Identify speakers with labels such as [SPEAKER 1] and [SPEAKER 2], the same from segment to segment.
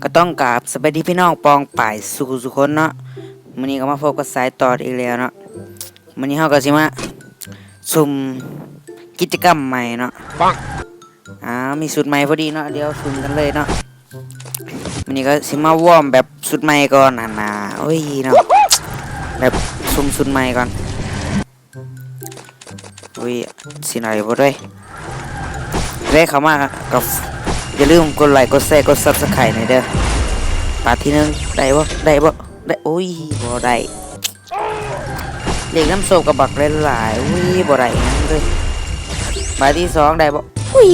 [SPEAKER 1] ก็ต้องกราบสวัสดีพี่น้องปองป่ายสุขคนเนาะมื้อนี้ก็มาพบกับสายต่ออีกแล้วเนาะมื้อนี้เฮาก็สิมาสุ่มกิจกรรมใหม่เนาะ
[SPEAKER 2] ปัง
[SPEAKER 1] มีสูตรใหม่พอดีเนาะเดี๋ยวสุ่มกันเลยเนาะมื้อนี้ก็สิมาวอร์มแบบสูตรใหม่ก่อนน่ะโอ้ยเนาะแบบสุ่มสูตรใหม่ก่อนอุ้ยสิหน่อยบ่ด้วยเข้ามากับอย่าลืมกดไลค์กดแชร์กด Subscribe หน่อยเด้อปาทีนึงได้บ่ได้โอ้ยบ่ได้เลขน้ำโซกับบักหลายๆอุ้ยบ่ได้หยังเลยบาทที่2ได้บ่อุ้ย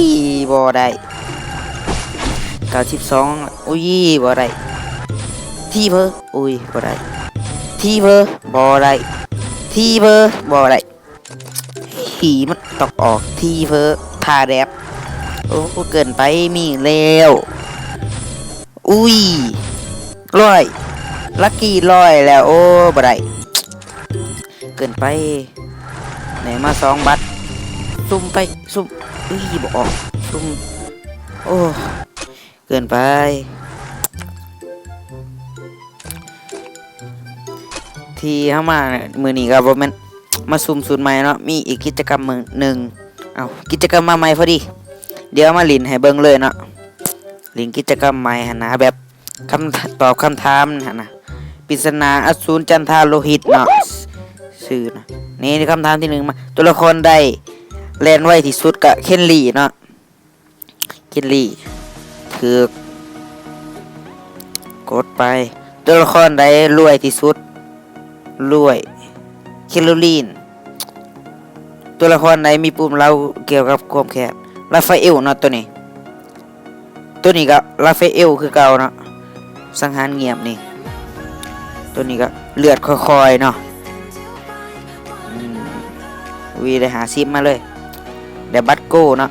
[SPEAKER 1] บ่ได้92อุ้ยบ่ได้ที่เบอร์อุ้ยบ่ได้ที่เบอร์บ่ได้ที่เบอร์บ่ได้ขี่มันตกออกที่เบอร์ทาแรบโอ้เกินไปมีแล้วอุ้ยร้อยลักกี้ร้อยแล้วโอ้บ่ได้เกินไปไหนมา2บัตรซุ่มไปซุ่มอุ้ยบ่ออกซุ่มโอ้เกินไปที่เข้ามามือนี้ก็บ่แม่นมาซุ่มสูตรใหม่เนาะมีอีกกิจกรรมหนึ่งกิจกรรมมาใหม่พอดีเดี๋ยวมาลินให้เบิ่งเลยเนาะลินกิจกรรมใหม่หั่นนะแบบตอบคำถามหั่นนะปริศนาอสูรจันทาโลหิตเนาะชื่อนะนี่คำถามที่1มาตัวละครใดแล่นไวที่สุดก็เคนลี่เนาะเคนลี่ถือกดไปตัวละครใดรวยที่สุดรวยเคโรลีนตัวละครใดมีปุ่มเล่าเกี่ยวกับความแค้นราฟาเอลเนาะตัวนี้ก็ราฟาเอลคือเก่าเนาะสังหารเงียบนี่ตัวนี้ก็เลือดค่อยๆเนาะวีได้หาซิปมาเลยเดี๋ยวบัตโก้เนาะ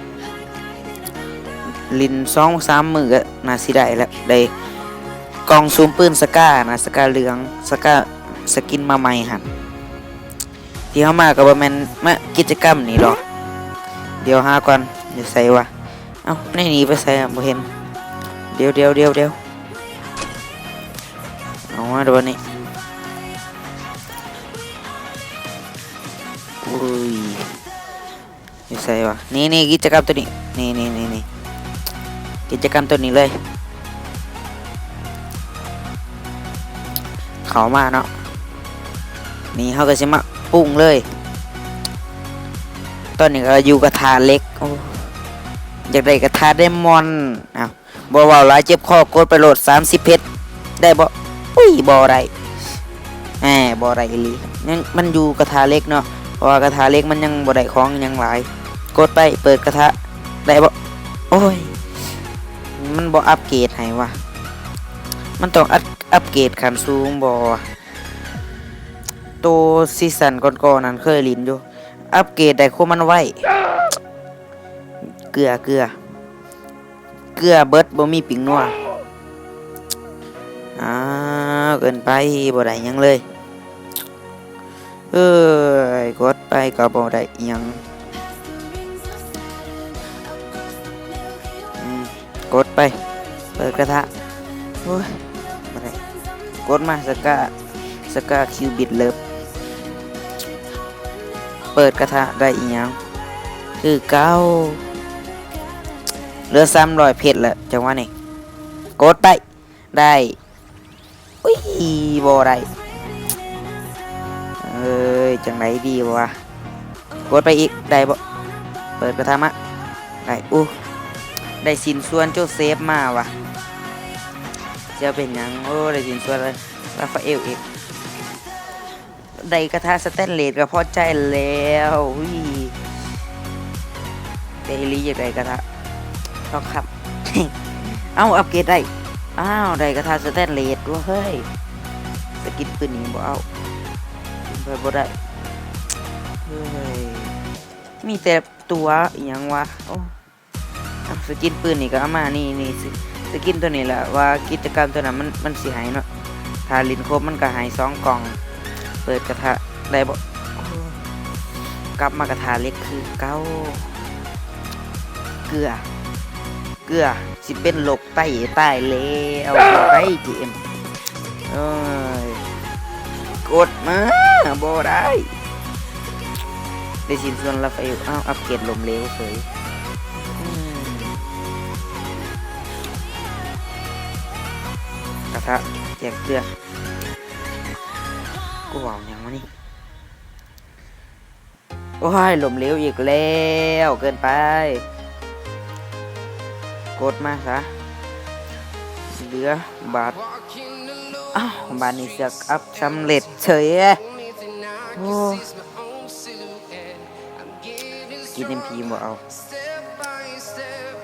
[SPEAKER 1] ลิน2-3 มือก็น่าสิได้แล้วได้กล่องซูมปืนสก้านะสก้าเหลืองสก้าสกินมาใหม่หันที่เข้ามากับว่าแมนมากิจกรรมนี่หรอกเดี๋ยวหาก่อนเดี๋ยวใส่วะเอ้าในนี้ไปใส่บ่เห็นเดี๋ยวเอามาดูนี่อุ้ยเดี๋ยวใส่วะนี่กิจกรรมตัวนี้นี่กิจกรรมตัวนี้เลยเข้ามาเนาะนี่เขาก็สิมาปรุงเลยตอนนี้ก็อยู่กระทะเล็กอยากได้กระทะไดมอนด์บ่เว้าหลายเจ็บคอกดไปโหลด30เพชรได้บ่อุ้ยบ่ได้บ่ได้อีหลียังมันอยู่กระทะเล็กเนาะเพราะว่ากระทะเล็กมันยังบ่ได้ของยังหลายกดไปเปิดกระทะได้บ่โอ้ยมันบ่อัปเกรดให้วะมันต้องอัปเกรดขั้นสูงบ่ตัวซีซั่นก่อนๆนั้นเคยลินอยู่อัปเกรดได้โคมันไวเกลือเบิดบ่มีปิงนัวเกินไปบ่ได้หยังเลยกดไปก็บ่ได้หยังกดไปเปิดกระทะโอ้ยบ่ได้กดมาสก้าคิวบิดเลิฟเปิดกระทะได้อีหยังคือเก้าเหลือ300เพชรแล้วจังหวะนี้กดไปได้อุ้ยบ่ได้จังไหนดีวะกดไปอีกได้บ่เปิดกระทะมาได้ได้สินส่วนโจเซฟมาวะจะเป็นหยังได้สินส่วนเลยราฟาเอลอีกได้กระทะสแตนเลสก็พอใจแล้วเดลี่อยากได้กระทะต้องครับ อัปเกรดได้ได้กระทะสแตนเลสด้วยเฮ้ยสกินปืนนี้บ่เอาไปบ่ได้เฮ้ยมีแต่ตัวอย่างวะสกินปืนนี่ก็เอามานี่สกินตัวนี้แหละว่ากิจกรรมตัวนั้นมันสิหายเนาะถ้าลินครบมันก็หาย2 กล่องเปิดกระทะได้บ่กลับมากระทะเล็กคือเก้าเกลือ ลือสิเป็นโรคไตตายแล้วไปเกมเอ้ยกดมาบ่ได้ได้สินส่วนลาฟาเอลอ้าวอัปเกรดลมเหลวเฉยกระทะแจกเกลือกูว่าอย่างวะนี่โอ้ยลมเหลวอีกแล้วเกินไปกดมาซะเหลือบาทอ้าวบาทนี้เสือกอัพสำเร็จเฉยโอ้กินเอ็มพีบ่เอา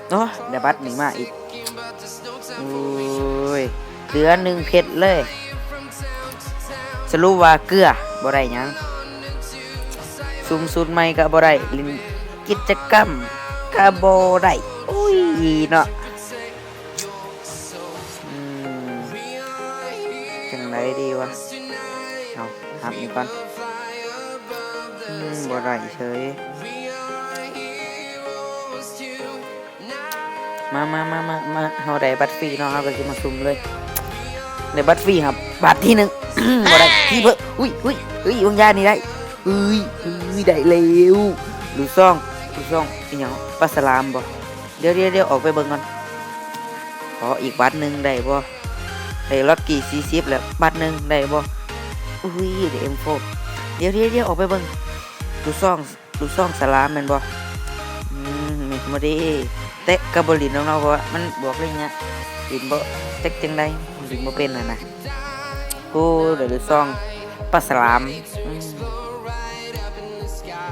[SPEAKER 1] โอ้เดี๋ยวบัตรหนึ่งมาอีกโอ้ยเหลือ1เพชรเลยสรุปว่าเกลือบ่ได้หยังซุ่มสุดใหม่ก็บ่ได้ลินกิจกรรมก็บ่ได้อุ้ยเนาะจังไรดีวะเอาหับนี่ก่อนบ่ได้เฉยมาเฮาได้บัตรฟรีเนาะเฮาก็สิมาซุ่มเลยได้บัตรฟรีครับบัตรที่1 บ่ได้ที่เพิ่นอุ้ยวงยานี่ได้ได้เร็วดูซ่องอีหยังปลาสลามบ่เดี๋ยวออกไปเบิ่งก่อนขออีกบัตรหนึ่งได้บ่ได้ล็อกกี่40แล้วบัตรหนึ่งได้บ่ได้ M4 เดี๋ยวออกไปเบิ่งดูซ่องสลามแม่นบ่แม่นบ่ได้แต่ก็บ่ลินน้องๆเพราะว่ามันบอกเลยเงี้ยลินบ่จักจังได๋ลินบ่เป็นน่ะนะกูได้ดูซ่องปลาสลาม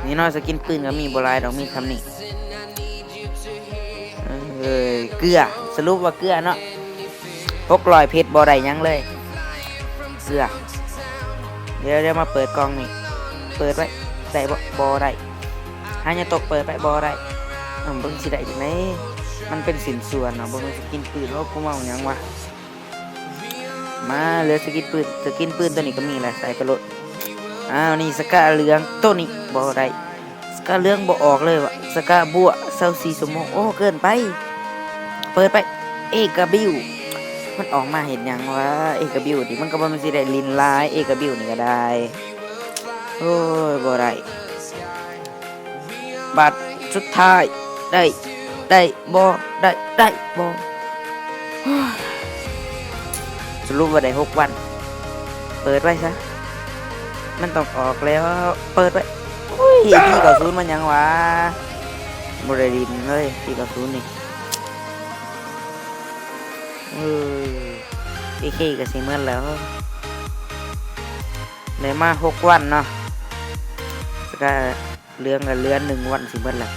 [SPEAKER 1] นี่น้อยสกินปืนก็มีบ่หลายดอกมีคำนี้เกลือสรุปว่าเกลือเนาะ600เพชรบ่ได้หยังเลยเกลือเดี๋ยวมาเปิดกล่องนี่เปิดไว้ได้บ่ได้หาอย่าตกเปิดไปบ่ได้เบิ่งสิได้จังได๋มันเป็นสินส่วนเนาะบ่มันสกินปืนโอ้กูเมาหยังวะมาเหลือสกินปืนตัวนี้ก็มีแหละใส่ไปโลดอ้าวนี่สกาเหลืองตัวนี้บ่ได้สกาเหลืองบ่ออกเลยวะสกาบัว24ชั่วโมงโอ้เกินไปเปิดไปเอกบิวมันออกมาเห็นยังวะเอกบิวดิมันก็บ่มันสิได้ลินลายเอกบิวนี่ก็ได้โอ้ยบ่ได้บัตรสุดท้ายได้บ่ได้บ่สรุปว่าได้6วันเปิดไว้ซะมันต้องออกแล้วเปิดไว้พี่ก็ศูนย์มันยังวะบ่ได้ดินเลยพี่ก็ศูนย์นี่เคก็สิเหมือนแล้วได้มา6วันเนาะก็เรื่องละเรือน1วันสิเหมือนแล้ว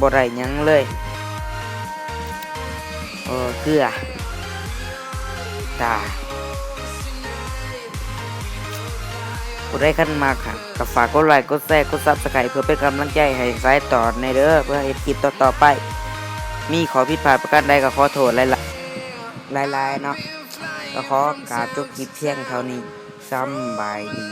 [SPEAKER 1] บ่ได้หยังเลยเกลือตาผู้ใดคันมากค่ะก็ฝากกดไลค์กดแชร์กด Subscribe เพื่อเป็นกำลังใจให้สายต่อในเด้อเพื่อเฮ็ดคลิปต่อๆไปมีขอผิดพลาดประการใดก็ขอโทษหลายๆเนาะก็ขอกราบจบคลิปเพียงเท่านี้สำบายดี